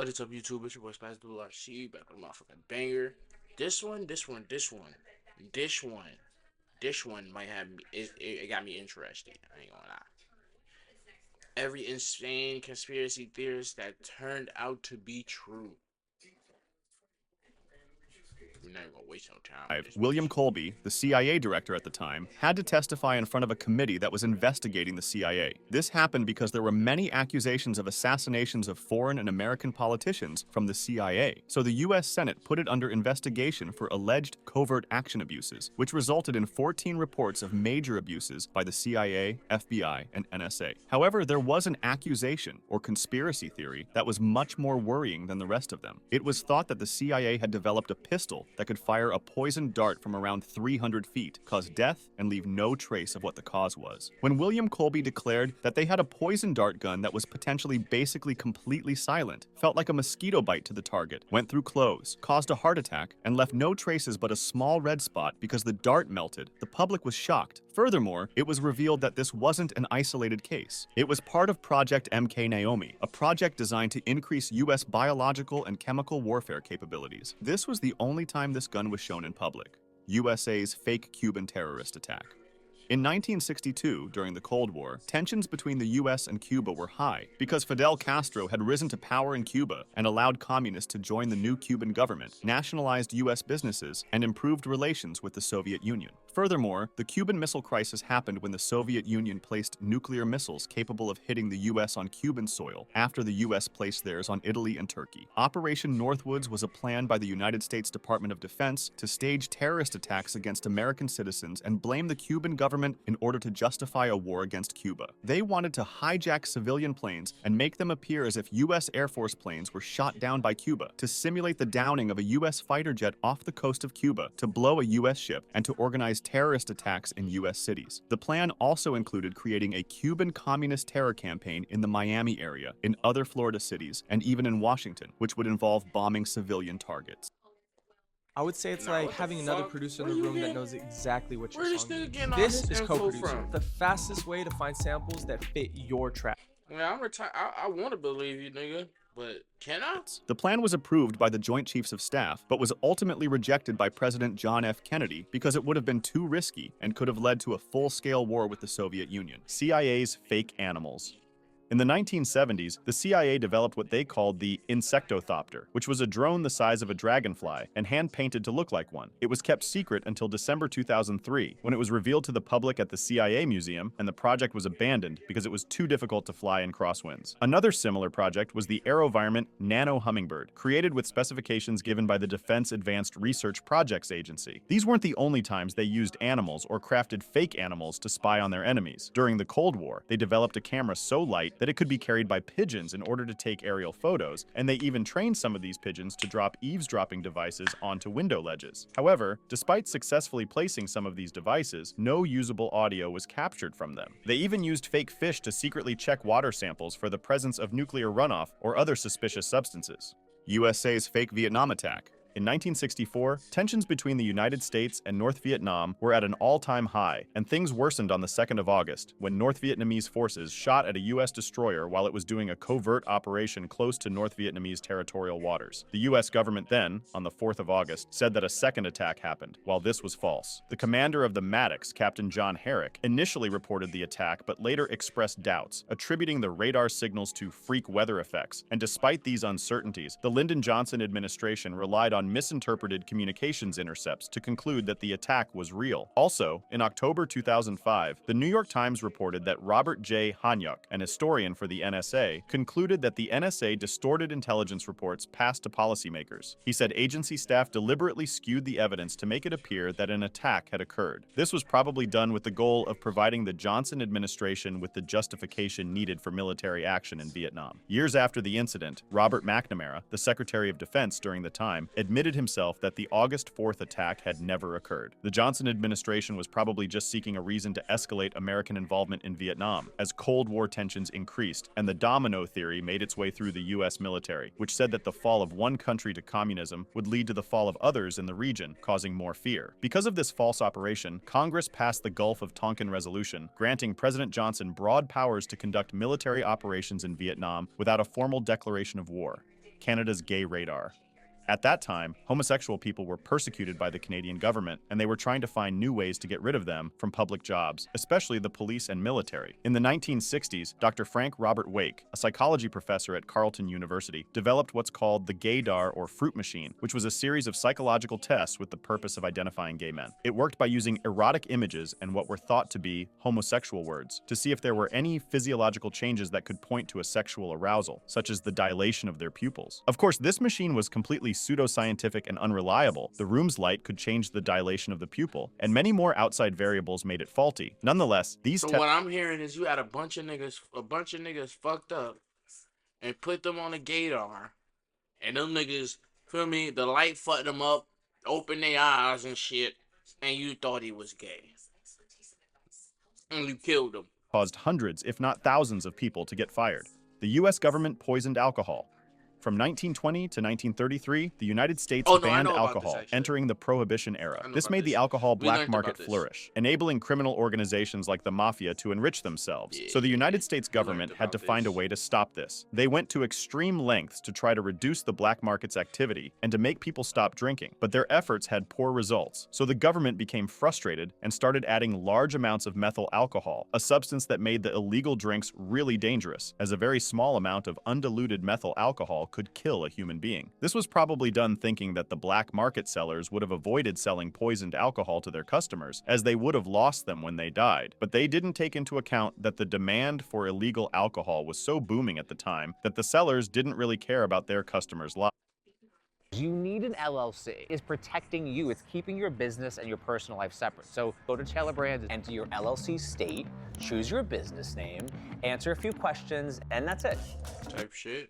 What is up, YouTube? It's your boy Spice Blue RC back with a motherfucking banger. This one might have me. It got me interested. I ain't gonna lie. Every insane conspiracy theorist that turned out to be true. We're not even gonna waste no time with this William bitch. Colby, the CIA director at the time, had to testify in front of a committee that was investigating the CIA. This happened because there were many accusations of assassinations of foreign and American politicians from the CIA, so the US Senate put it under investigation for alleged covert action abuses, which resulted in 14 reports of major abuses by the CIA, FBI, and NSA. However, there was an accusation, or conspiracy theory, that was much more worrying than the rest of them. It was thought that the CIA had developed a pistol that could fire a poisoned dart from around 300 feet, cause death, and leave no trace of what the cause was. When William Colby declared that they had a poison dart gun that was potentially basically completely silent, felt like a mosquito bite to the target, went through clothes, caused a heart attack, and left no traces but a small red spot because the dart melted, the public was shocked. Furthermore, it was revealed that this wasn't an isolated case. It was part of Project MK Naomi, a project designed to increase US biological and chemical warfare capabilities. This was the only time this gun was shown in public. USA's fake Cuban terrorist attack. In 1962, during the Cold War, tensions between the US and Cuba were high because Fidel Castro had risen to power in Cuba and allowed communists to join the new Cuban government, nationalized US businesses, and improved relations with the Soviet Union. Furthermore, the Cuban Missile Crisis happened when the Soviet Union placed nuclear missiles capable of hitting the US on Cuban soil after the US placed theirs on Italy and Turkey. Operation Northwoods was a plan by the United States Department of Defense to stage terrorist attacks against American citizens and blame the Cuban government in order to justify a war against Cuba. They wanted to hijack civilian planes and make them appear as if US Air Force planes were shot down by Cuba, to simulate the downing of a US fighter jet off the coast of Cuba, to blow a US ship, and to organize terrorist attacks in US cities. The plan also included creating a Cuban communist terror campaign in the Miami area, in other Florida cities, and even in Washington, which would involve bombing civilian targets. I would say it's Nah, like what the having another fuck? producer in Where the you room that getting- knows exactly what your Where this song nigga needs. getting all This his is info co-producer, from? the fastest way to find samples that fit your track. Yeah, I'm retired. I want to believe you, nigga, but can I? The plan was approved by the Joint Chiefs of Staff, but was ultimately rejected by President John F. Kennedy because it would have been too risky and could have led to a full-scale war with the Soviet Union. CIA's fake animals. In the 1970s, the CIA developed what they called the Insectothopter, which was a drone the size of a dragonfly and hand-painted to look like one. It was kept secret until December 2003, when it was revealed to the public at the CIA Museum, and the project was abandoned because it was too difficult to fly in crosswinds. Another similar project was the AeroVironment Nano Hummingbird, created with specifications given by the Defense Advanced Research Projects Agency. These weren't the only times they used animals or crafted fake animals to spy on their enemies. During the Cold War, they developed a camera so light that it could be carried by pigeons in order to take aerial photos, and they even trained some of these pigeons to drop eavesdropping devices onto window ledges. However, despite successfully placing some of these devices, no usable audio was captured from them. They even used fake fish to secretly check water samples for the presence of nuclear runoff or other suspicious substances. USA's fake Vietnam attack. In 1964, tensions between the United States and North Vietnam were at an all-time high, and things worsened on the 2nd of August, when North Vietnamese forces shot at a US destroyer while it was doing a covert operation close to North Vietnamese territorial waters. The US government then, on the 4th of August, said that a second attack happened, while this was false. The commander of the Maddox, Captain John Herrick, initially reported the attack but later expressed doubts, attributing the radar signals to freak weather effects. And despite these uncertainties, the Lyndon Johnson administration relied on misinterpreted communications intercepts to conclude that the attack was real. Also, in October 2005, the New York Times reported that Robert J. Hanyuk, an historian for the NSA, concluded that the NSA distorted intelligence reports passed to policymakers. He said agency staff deliberately skewed the evidence to make it appear that an attack had occurred. This was probably done with the goal of providing the Johnson administration with the justification needed for military action in Vietnam. Years after the incident, Robert McNamara, the Secretary of Defense during the time, admitted himself that the August 4th attack had never occurred. The Johnson administration was probably just seeking a reason to escalate American involvement in Vietnam as Cold War tensions increased, and the domino theory made its way through the US military, which said that the fall of one country to communism would lead to the fall of others in the region, causing more fear. Because of this false operation, Congress passed the Gulf of Tonkin Resolution, granting President Johnson broad powers to conduct military operations in Vietnam without a formal declaration of war. Canada's Gay Radar. At that time, homosexual people were persecuted by the Canadian government, and they were trying to find new ways to get rid of them from public jobs, especially the police and military. In the 1960s, Dr. Frank Robert Wake, a psychology professor at Carleton University, developed what's called the gaydar or fruit machine, which was a series of psychological tests with the purpose of identifying gay men. It worked by using erotic images and what were thought to be homosexual words to see if there were any physiological changes that could point to a sexual arousal, such as the dilation of their pupils. Of course, this machine was completely pseudoscientific and unreliable. The room's light could change the dilation of the pupil, and many more outside variables made it faulty. Nonetheless, these So what I'm hearing is you had a bunch of niggas fucked up and put them on a gaydar, and them niggas, feel me, the light fucked them up, opened their eyes and shit, and you thought he was gay. And you killed him. caused hundreds, if not thousands, of people to get fired. The U.S. government poisoned alcohol. From 1920 to 1933, the United States banned alcohol, entering the Prohibition era. This made the alcohol black market flourish, enabling criminal organizations like the mafia to enrich themselves. So the United States government had to find a way to stop this. They went to extreme lengths to try to reduce the black market's activity and to make people stop drinking, but their efforts had poor results. So the government became frustrated and started adding large amounts of methyl alcohol, a substance that made the illegal drinks really dangerous, as a very small amount of undiluted methyl alcohol could kill a human being. This was probably done thinking that the black market sellers would have avoided selling poisoned alcohol to their customers, as they would have lost them when they died. But they didn't take into account that the demand for illegal alcohol was so booming at the time that the sellers didn't really care about their customers' lives. You need an LLC. It's protecting you. It's keeping your business and your personal life separate. So go to Taylor Brands, enter your LLC state, choose your business name, answer a few questions, and that's it. Type shit.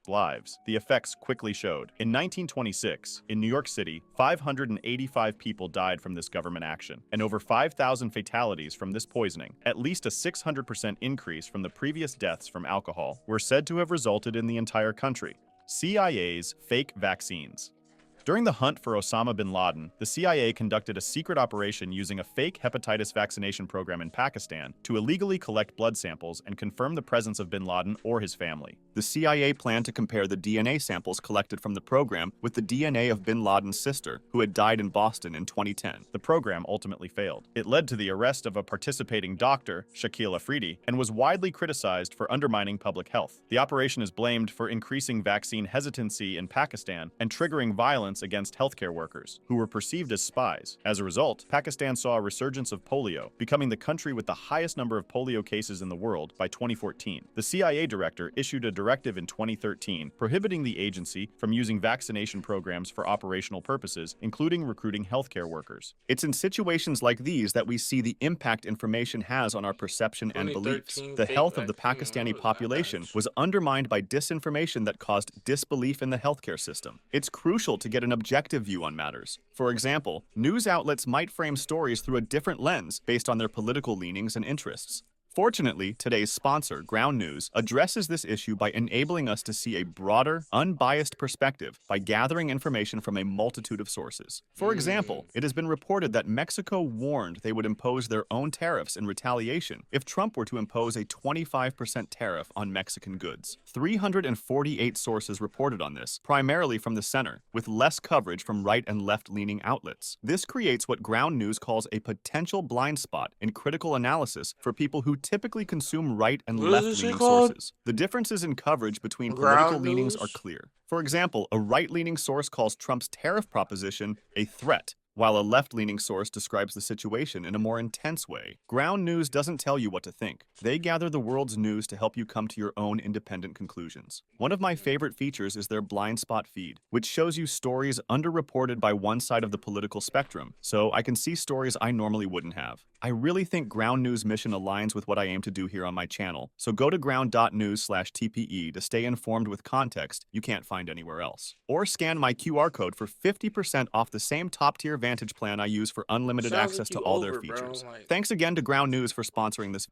Lives. The effects quickly showed. In 1926, in New York City, 585 people died from this government action, and over 5,000 fatalities from this poisoning. At least a 600% increase from the previous deaths from alcohol were said to have resulted in the entire country. CIA's fake vaccines. During the hunt for Osama bin Laden, the CIA conducted a secret operation using a fake hepatitis vaccination program in Pakistan to illegally collect blood samples and confirm the presence of bin Laden or his family. The CIA planned to compare the DNA samples collected from the program with the DNA of bin Laden's sister, who had died in Boston in 2010. The program ultimately failed. It led to the arrest of a participating doctor, Shakil Afridi, and was widely criticized for undermining public health. The operation is blamed for increasing vaccine hesitancy in Pakistan and triggering violence against healthcare workers, who were perceived as spies. As a result, Pakistan saw a resurgence of polio, becoming the country with the highest number of polio cases in the world by 2014. The CIA director issued a directive in 2013 prohibiting the agency from using vaccination programs for operational purposes, including recruiting healthcare workers. It's in situations like these that we see the impact information has on our perception and beliefs. The health of the Pakistani population was undermined by disinformation that caused disbelief in the healthcare system. It's crucial to get an objective view on matters. For example, news outlets might frame stories through a different lens based on their political leanings and interests. Fortunately, today's sponsor, Ground News, addresses this issue by enabling us to see a broader, unbiased perspective by gathering information from a multitude of sources. For example, it has been reported that Mexico warned they would impose their own tariffs in retaliation if Trump were to impose a 25% tariff on Mexican goods. 348 sources reported on this, primarily from the center, with less coverage from right and left-leaning outlets. This creates what Ground News calls a potential blind spot in critical analysis for people who typically consume right and left-leaning sources. The differences in coverage between political leanings are clear. For example, a right-leaning source calls Trump's tariff proposition a threat, while a left-leaning source describes the situation in a more intense way. Ground News doesn't tell you what to think. They gather the world's news to help you come to your own independent conclusions. One of my favorite features is their blind spot feed, which shows you stories underreported by one side of the political spectrum, so I can see stories I normally wouldn't have. I really think Ground News' mission aligns with what I aim to do here on my channel, so go to ground.news/TPE to stay informed with context you can't find anywhere else. Or scan my QR code for 50% off the same top-tier Vantage plan I use for unlimited access to all their features. Thanks again to Ground News for sponsoring this.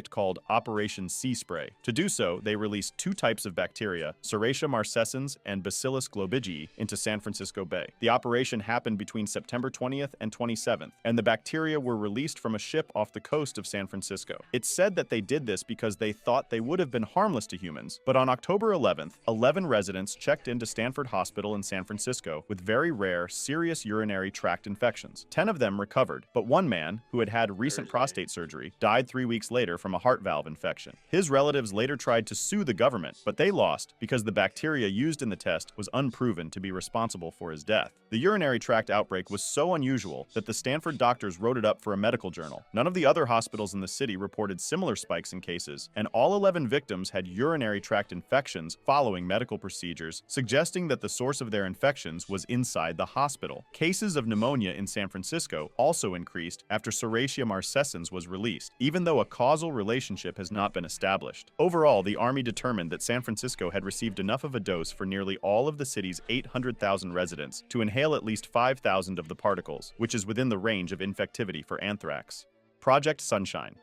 called Operation Sea Spray. To do so, they released two types of bacteria, Serratia marcescens and Bacillus globigii, into San Francisco Bay. The operation happened between September 20th and 27th, and the bacteria were released from a ship off the coast of San Francisco. It's said that they did this because they thought they would have been harmless to humans, but on October 11th, 11 residents checked into Stanford Hospital in San Francisco with very rare, serious urinary tract infections. 10 of them recovered, but one man, who had had recent prostate surgery, died 3 weeks later from a heart valve infection. His relatives later tried to sue the government, but they lost because the bacteria used in the test was unproven to be responsible for his death. The urinary tract outbreak was so unusual that the Stanford doctors wrote it up for a medical journal. None of the other hospitals in the city reported similar spikes in cases, and all 11 victims had urinary tract infections following medical procedures, suggesting that the source of their infections was inside the hospital. Cases of pneumonia in San Francisco also increased after Serratia marcescens was released, even though a causal relationship has not been established. Overall, the Army determined that San Francisco had received enough of a dose for nearly all of the city's 800,000 residents to inhale at least 5,000 of the particles, which is within the range of infectivity for anthrax. Project Sunshine.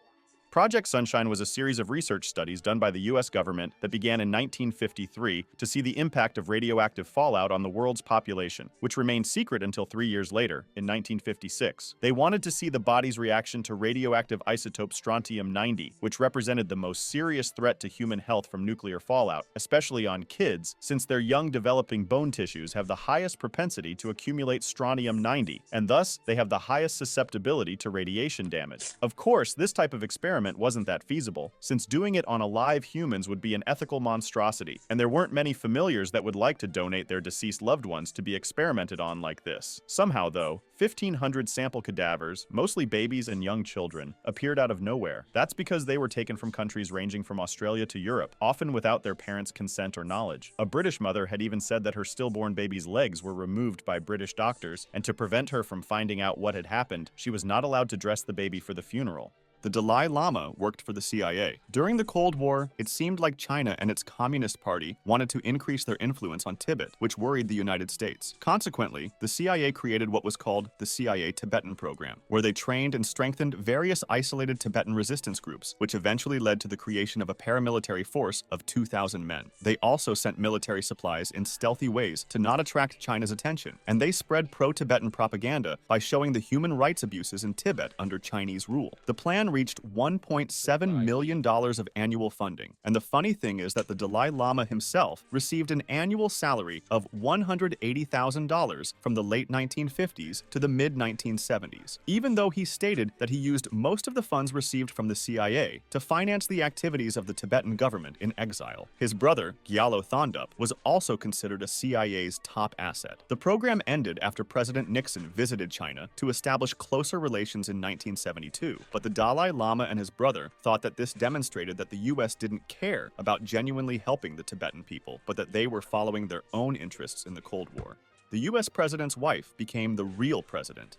Project Sunshine was a series of research studies done by the U.S. government that began in 1953 to see the impact of radioactive fallout on the world's population, which remained secret until 3 years later, in 1956. They wanted to see the body's reaction to radioactive isotope strontium-90, which represented the most serious threat to human health from nuclear fallout, especially on kids, since their young developing bone tissues have the highest propensity to accumulate strontium-90, and thus they have the highest susceptibility to radiation damage. Of course, this type of experiment wasn't that feasible, since doing it on alive humans would be an ethical monstrosity, and there weren't many familiars that would like to donate their deceased loved ones to be experimented on like this. Somehow, though, 1,500 sample cadavers, mostly babies and young children, appeared out of nowhere. That's because they were taken from countries ranging from Australia to Europe, often without their parents' consent or knowledge. A British mother had even said that her stillborn baby's legs were removed by British doctors, and to prevent her from finding out what had happened, she was not allowed to dress the baby for the funeral. The Dalai Lama worked for the CIA. During the Cold War, it seemed like China and its Communist Party wanted to increase their influence on Tibet, which worried the United States. Consequently, the CIA created what was called the CIA Tibetan Program, where they trained and strengthened various isolated Tibetan resistance groups, which eventually led to the creation of a paramilitary force of 2,000 men. They also sent military supplies in stealthy ways to not attract China's attention, and they spread pro-Tibetan propaganda by showing the human rights abuses in Tibet under Chinese rule. The plan reached $1.7 million of annual funding, and the funny thing is that the Dalai Lama himself received an annual salary of $180,000 from the late 1950s to the mid-1970s, even though he stated that he used most of the funds received from the CIA to finance the activities of the Tibetan government in exile. His brother, Gyalo Thondup, was also considered a CIA's top asset. The program ended after President Nixon visited China to establish closer relations in 1972, but the Dalai Lama and his brother thought that this demonstrated that the US didn't care about genuinely helping the Tibetan people, but that they were following their own interests in the Cold War. The US president's wife became the real president.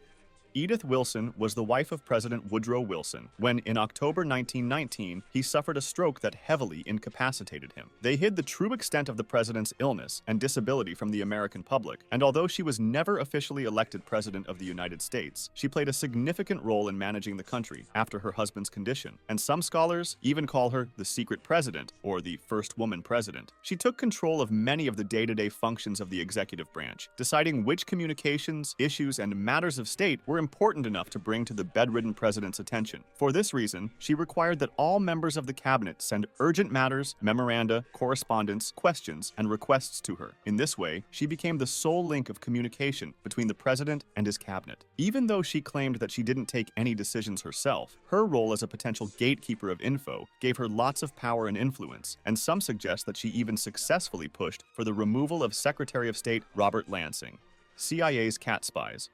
Edith Wilson was the wife of President Woodrow Wilson when, in October 1919, he suffered a stroke that heavily incapacitated him. They hid the true extent of the president's illness and disability from the American public, and although she was never officially elected President of the United States, she played a significant role in managing the country after her husband's condition, and some scholars even call her the secret president or the first woman president. She took control of many of the day-to-day functions of the executive branch, deciding which communications, issues, and matters of state were important enough to bring to the bedridden president's attention. For this reason, she required that all members of the cabinet send urgent matters, memoranda, correspondence, questions, and requests to her. In this way, she became the sole link of communication between the president and his cabinet. Even though she claimed that she didn't take any decisions herself, her role as a potential gatekeeper of info gave her lots of power and influence, and some suggest that she even successfully pushed for the removal of Secretary of State Robert Lansing. CIA's cat spies.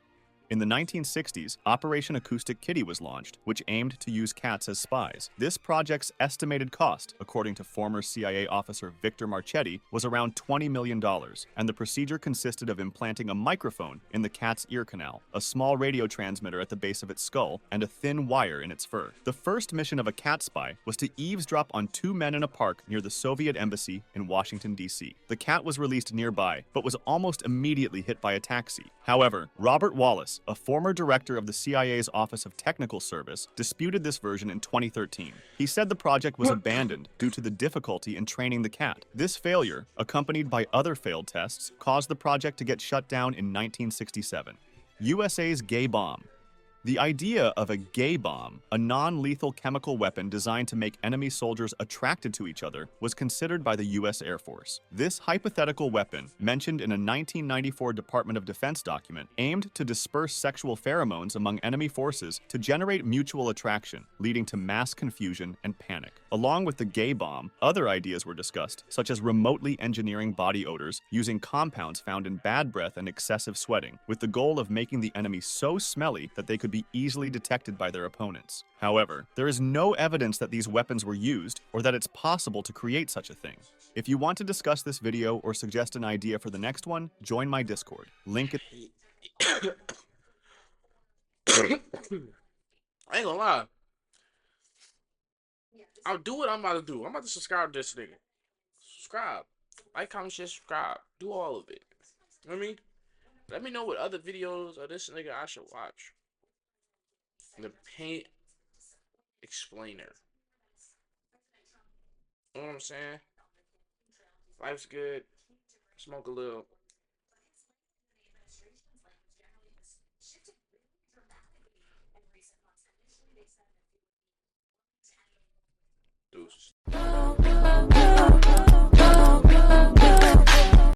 In the 1960s, Operation Acoustic Kitty was launched, which aimed to use cats as spies. This project's estimated cost, according to former CIA officer Victor Marchetti, was around $20 million, and the procedure consisted of implanting a microphone in the cat's ear canal, a small radio transmitter at the base of its skull, and a thin wire in its fur. The first mission of a cat spy was to eavesdrop on two men in a park near the Soviet embassy in Washington, D.C. The cat was released nearby, but was almost immediately hit by a taxi. However, Robert Wallace, Davis, a former director of the CIA's Office of Technical Service, disputed this version in 2013. He said the project was abandoned due to the difficulty in training the cat. This failure, accompanied by other failed tests, caused the project to get shut down in 1967. USA's gay bomb. The idea of a gay bomb, a non-lethal chemical weapon designed to make enemy soldiers attracted to each other, was considered by the U.S. Air Force. This hypothetical weapon, mentioned in a 1994 Department of Defense document, aimed to disperse sexual pheromones among enemy forces to generate mutual attraction, leading to mass confusion and panic. Along with the gay bomb, other ideas were discussed, such as remotely engineering body odors using compounds found in bad breath and excessive sweating, with the goal of making the enemy so smelly that they could be easily detected by their opponents. However, there is no evidence that these weapons were used or that it's possible to create such a thing. If you want to discuss this video or suggest an idea for the next one, join my Discord. Link it. I ain't gonna lie. I'll do what I'm about to do. I'm about to subscribe to this nigga. Subscribe. Like, comment, share, subscribe. Do all of it. You know what I mean? Let me know what other videos of this nigga I should watch. The paint explainer. You know what I'm saying? Life's good. Smoke a little. Deuces.